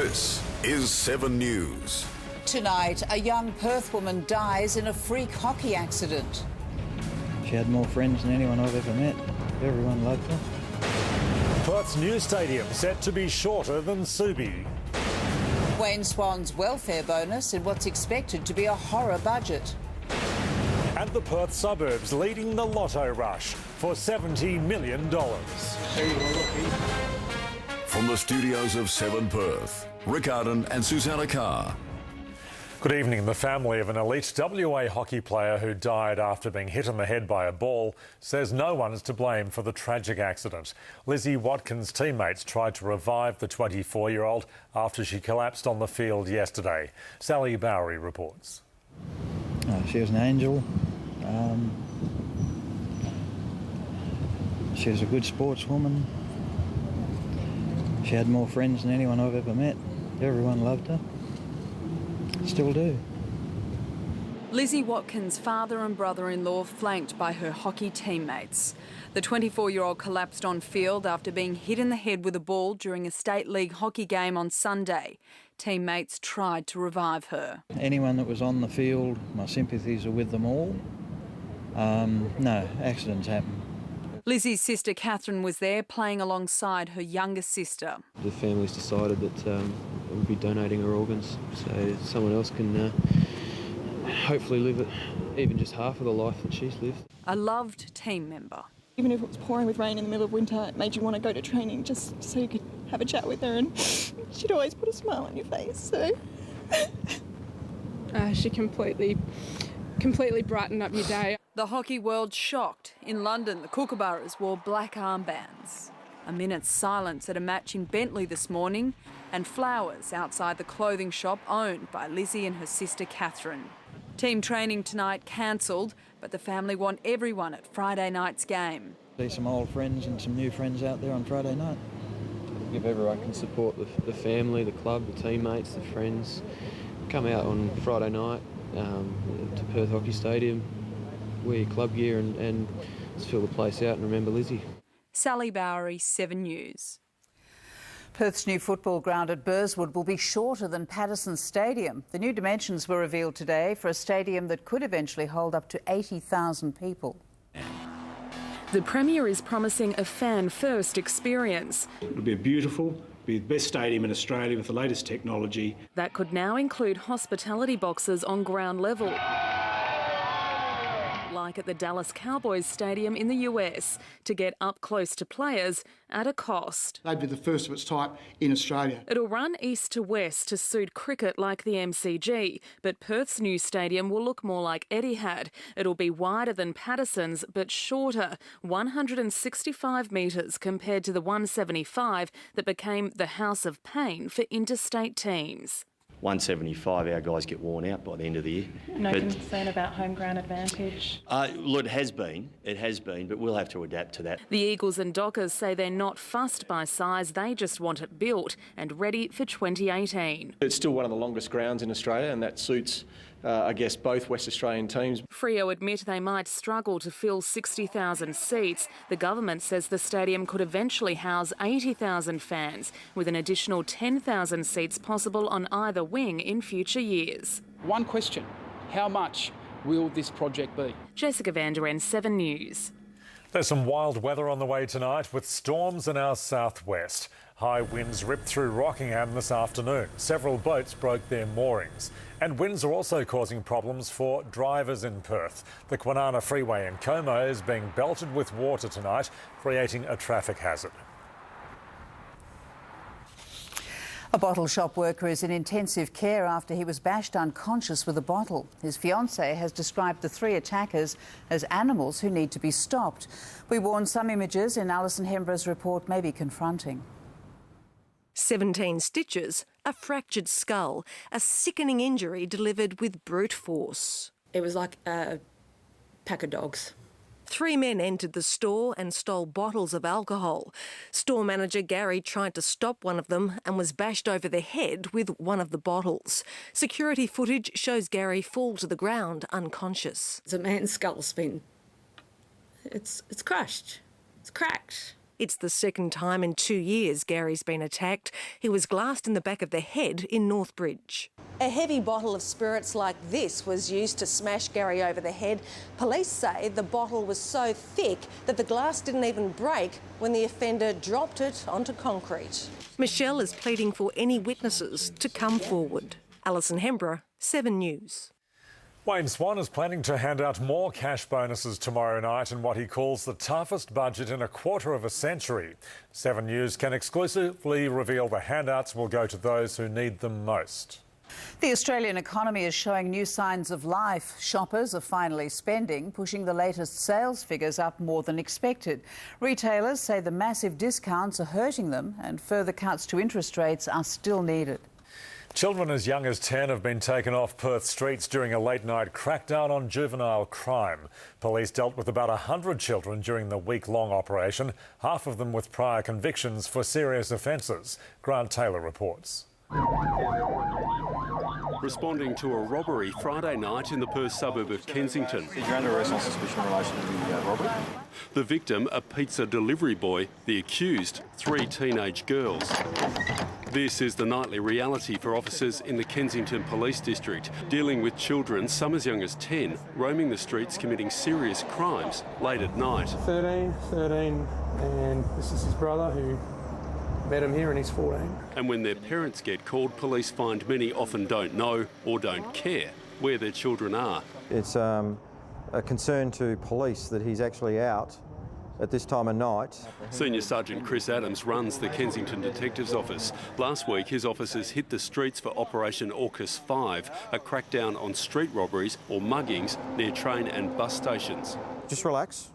This is 7 News. Tonight, a young Perth woman dies in a freak hockey accident. She had more friends than anyone I've ever met. Everyone loved her. Perth's new stadium set to be shorter than Subi. Wayne Swan's welfare bonus in what's expected to be a horror budget. And the Perth suburbs leading the Lotto rush for $70 million. From the studios of 7 Perth, Ardon and Susannah Carr. Good evening. The family of an elite WA hockey player who died after being hit in the head by a ball says no one is to blame for the tragic accident. Lizzie Watkins' teammates tried to revive the 24-year-old after she collapsed on the field yesterday. Sally Bowrey reports. She was an angel. She was a good sportswoman. She had more friends than anyone I've ever met. Everyone loved her. Still do. Lizzie Watkins' father and brother-in-law flanked by her hockey teammates. The 24-year-old collapsed on field after being hit in the head with a ball during a state league hockey game on Sunday. Teammates tried to revive her. Anyone that was on the field, my sympathies are with them all. No, accidents happen. Lizzie's sister Catherine was there playing alongside her younger sister. The family's decided that we'll be donating her organs so someone else can hopefully live even just half of the life that she's lived. A loved team member. Even if it was pouring with rain in the middle of winter, it made you want to go to training just so you could have a chat with her, and she'd always put a smile on your face, so... She completely brightened up your day. The hockey world shocked. In London, the Kookaburras wore black armbands. A minute's silence at a match in Bentley this morning, and flowers outside the clothing shop owned by Lizzie and her sister Catherine. Team training tonight cancelled, but the family want everyone at Friday night's game. See some old friends and some new friends out there on Friday night. If everyone can support the family, the club, the teammates, the friends, come out on Friday night to Perth Hockey Stadium, wear your club gear and just fill the place out and remember Lizzie. Sally Bowrey, 7 News. Perth's new football ground at Burswood will be shorter than Patterson Stadium. The new dimensions were revealed today for a stadium that could eventually hold up to 80,000 people. The Premier is promising a fan-first experience. It'll be beautiful, be the best stadium in Australia with the latest technology. That could now include hospitality boxes on ground level, like at the Dallas Cowboys Stadium in the US, to get up close to players at a cost. They'd be the first of its type in Australia. It'll run east to west to suit cricket like the MCG, but Perth's new stadium will look more like Etihad. It'll be wider than Patterson's, but shorter, 165 metres compared to the 175 that became the House of Pain for interstate teams. 175, our guys get worn out by the end of the year. No concern about home ground advantage? Look, it has been, but we'll have to adapt to that. The Eagles and Dockers say they're not fussed by size, they just want it built and ready for 2018. It's still one of the longest grounds in Australia, and that suits, I guess, both West Australian teams. Freo admit they might struggle to fill 60,000 seats. The government says the stadium could eventually house 80,000 fans, with an additional 10,000 seats possible on either wing in future years. One question, how much will this project be? Jessica Vanderende, 7 News. There's some wild weather on the way tonight with storms in our southwest. High winds ripped through Rockingham this afternoon. Several boats broke their moorings. And winds are also causing problems for drivers in Perth. The Kwinana Freeway in Como is being belted with water tonight, creating a traffic hazard. A bottle shop worker is in intensive care after he was bashed unconscious with a bottle. His fiancée has described the 3 attackers as animals who need to be stopped. We warn some images in Alison Hembra's report may be confronting. 17 stitches, a fractured skull, a sickening injury delivered with brute force. It was like a pack of dogs. 3 men entered the store and stole bottles of alcohol. Store manager Gary tried to stop one of them and was bashed over the head with one of the bottles. Security footage shows Gary fall to the ground unconscious. It's a man's skull's been... It's crushed. It's cracked. It's the second time in 2 years Gary's been attacked. He was glassed in the back of the head in Northbridge. A heavy bottle of spirits like this was used to smash Gary over the head. Police say the bottle was so thick that the glass didn't even break when the offender dropped it onto concrete. Michelle is pleading for any witnesses to come forward. Alison Hembrough, 7 News. Wayne Swan is planning to hand out more cash bonuses tomorrow night in what he calls the toughest budget in a quarter of a century. 7 News can exclusively reveal the handouts will go to those who need them most. The Australian economy is showing new signs of life. Shoppers are finally spending, pushing the latest sales figures up more than expected. Retailers say the massive discounts are hurting them and further cuts to interest rates are still needed. Children as young as 10 have been taken off Perth streets during a late-night crackdown on juvenile crime. Police dealt with about 100 children during the week-long operation, half of them with prior convictions for serious offences. Grant Taylor reports. Responding to a robbery Friday night in the Perth suburb of Kensington. You're under arrest on suspicion in relation to the robbery. The victim, a pizza delivery boy. The accused, 3 teenage girls. This is the nightly reality for officers in the Kensington Police District, dealing with children, some as young as 10, roaming the streets committing serious crimes late at night. 13, and this is his brother who met him here and he's 14. And when their parents get called, police find many often don't know or don't care where their children are. It's a concern to police that he's actually out at this time of night. Senior Sergeant Chris Adams runs the Kensington Detectives Office. Last week, his officers hit the streets for Operation AUKUS 5, a crackdown on street robberies or muggings near train and bus stations. Just relax.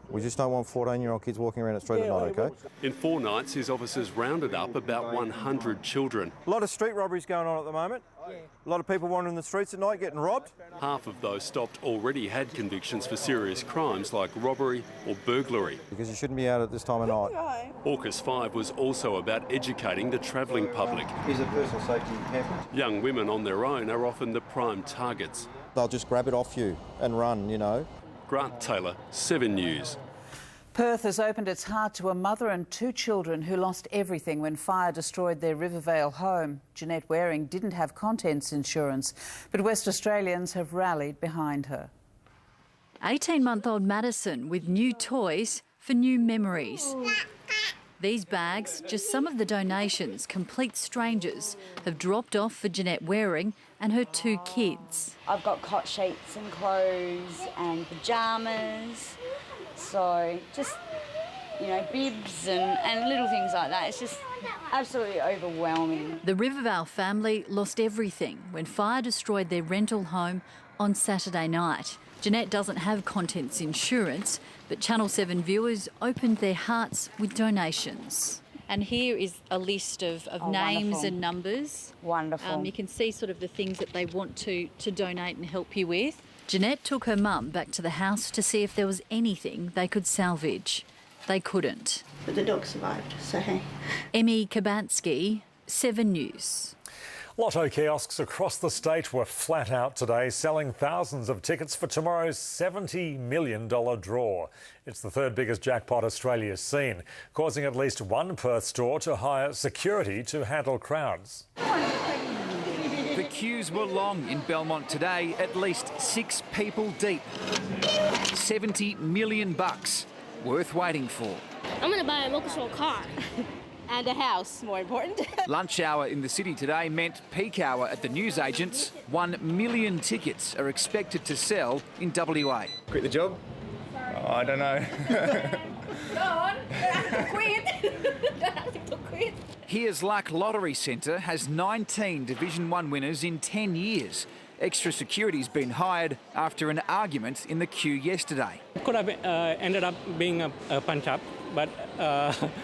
We just don't want 14-year-old kids walking around the street at night, OK? In 4 nights, his officers rounded up about 100 children. A lot of street robberies going on at the moment. A lot of people wandering the streets at night getting robbed. Half of those stopped already had convictions for serious crimes like robbery or burglary. Because you shouldn't be out at this time of night. AUKUS 5 was also about educating the travelling public. Is it personal safety hampered? Young women on their own are often the prime targets. They'll just grab it off you and run, you know. Grant Taylor, 7 News. Perth has opened its heart to a mother and 2 children who lost everything when fire destroyed their Rivervale home. Jeanette Waring didn't have contents insurance, but West Australians have rallied behind her. 18-month-old Madison with new toys for new memories. These bags, just some of the donations complete strangers have dropped off for Jeanette Waring and her 2 kids. I've got cot sheets and clothes and pyjamas, so just, you know, bibs and little things like that. It's just absolutely overwhelming. The Rivervale family lost everything when fire destroyed their rental home on Saturday night. Jeanette doesn't have contents insurance, but Channel 7 viewers opened their hearts with donations. And here is a list of names wonderful. And numbers. Wonderful. You can see sort of the things that they want to donate and help you with. Jeanette took her mum back to the house to see if there was anything they could salvage. They couldn't. But the dog survived, so hey. Emmy, Kubainski, 7 News. Lotto kiosks across the state were flat out today, selling thousands of tickets for tomorrow's $70 million draw. It's the 3rd biggest jackpot Australia's seen, causing at least one Perth store to hire security to handle crowds. The queues were long in Belmont today, at least 6 people deep. $70 million worth waiting for. I'm going to buy a local car. And a house, more important. Lunch hour in the city today meant peak hour at the newsagents. 1 million tickets are expected to sell in WA. Quit the job? Oh, I don't know. Go on, quit. Here's Luck Lottery Centre has 19 Division 1 winners in 10 years. Extra security's been hired after an argument in the queue yesterday. It could have ended up being a punch-up, but...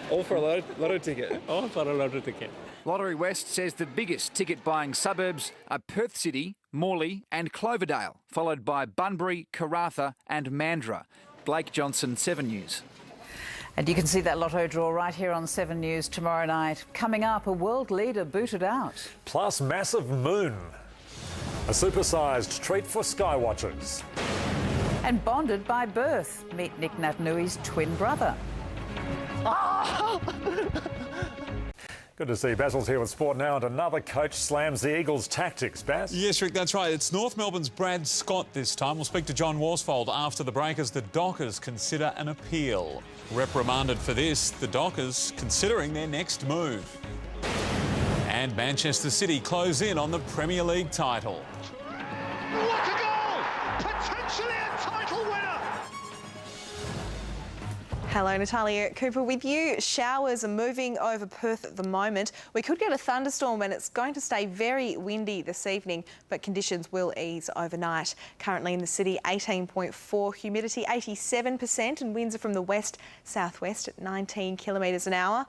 all for a lotto ticket? All for a lotto ticket. Lottery West says the biggest ticket-buying suburbs are Perth City, Morley and Cloverdale, followed by Bunbury, Karratha and Mandurah. Blake Johnson, 7 News. And you can see that lotto draw right here on 7 News tomorrow night. Coming up, a world leader booted out. Plus massive moon. A supersized treat for skywatchers. And bonded by birth. Meet Nick Natanui's twin brother. Good to see Basil's here with sport now, and another coach slams the Eagles' tactics. Baz? Yes, Rick, that's right. It's North Melbourne's Brad Scott this time. We'll speak to John Worsfold after the break as the Dockers consider an appeal. Reprimanded for this, the Dockers considering their next move. And Manchester City close in on the Premier League title. What a goal! Potentially a title winner! Hello, Natalia Cooper with you. Showers are moving over Perth at the moment. We could get a thunderstorm and it's going to stay very windy this evening, but conditions will ease overnight. Currently in the city, 18.4, humidity 87%, and winds are from the west-southwest at 19 kilometres an hour.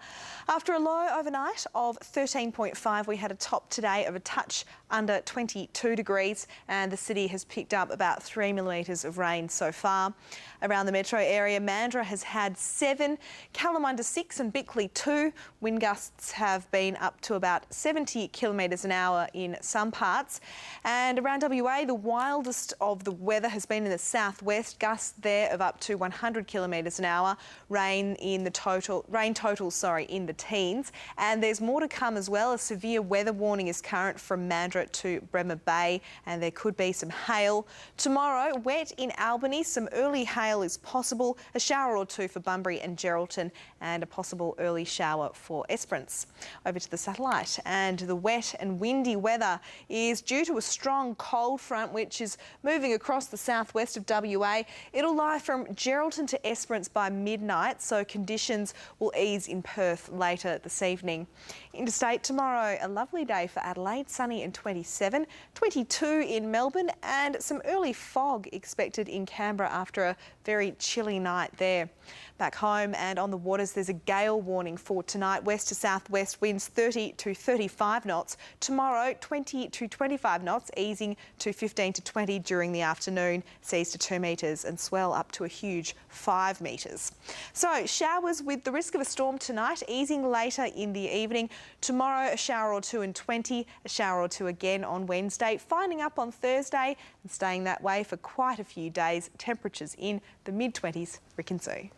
After a low overnight of 13.5, we had a top today of a touch under 22 degrees, and the city has picked up about 3 millimetres of rain so far. Around the metro area, Mandurah has had 7, Kalamunda 6 and Bickley 2. Wind gusts have been up to about 70 kilometres an hour in some parts. And around WA, the wildest of the weather has been in the southwest, gusts there of up to 100 kilometres an hour. Rain totals in the teens. And there's more to come as well. A severe weather warning is current from Mandurah to Bremer Bay, and there could be some hail. Tomorrow, wet in Albany, some early hail is possible, a shower or two for Bunbury and Geraldton, and a possible early shower for Esperance. Over to the satellite, and the wet and windy weather is due to a strong cold front which is moving across the southwest of WA. It'll lie from Geraldton to Esperance by midnight, so conditions will ease in Perth later this evening. Interstate tomorrow, a lovely day for Adelaide, sunny and 27, 22 in Melbourne, and some early fog expected in Canberra after a very chilly night there. Back home and on the waters, there's a gale warning for tonight. West to southwest winds 30 to 35 knots. Tomorrow, 20 to 25 knots, easing to 15 to 20 during the afternoon. Seas to 2 metres and swell up to a huge 5 metres. So showers with the risk of a storm tonight, easing later in the evening. Tomorrow, a shower or two in 20, a shower or two again on Wednesday, finding up on Thursday and staying that way for quite a few days. Temperatures in the mid-20s, Rick and Sue.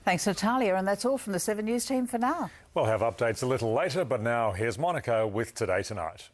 Thanks, Natalia, and that's all from the 7 News team for now. We'll have updates a little later, but now here's Monica with Today Tonight.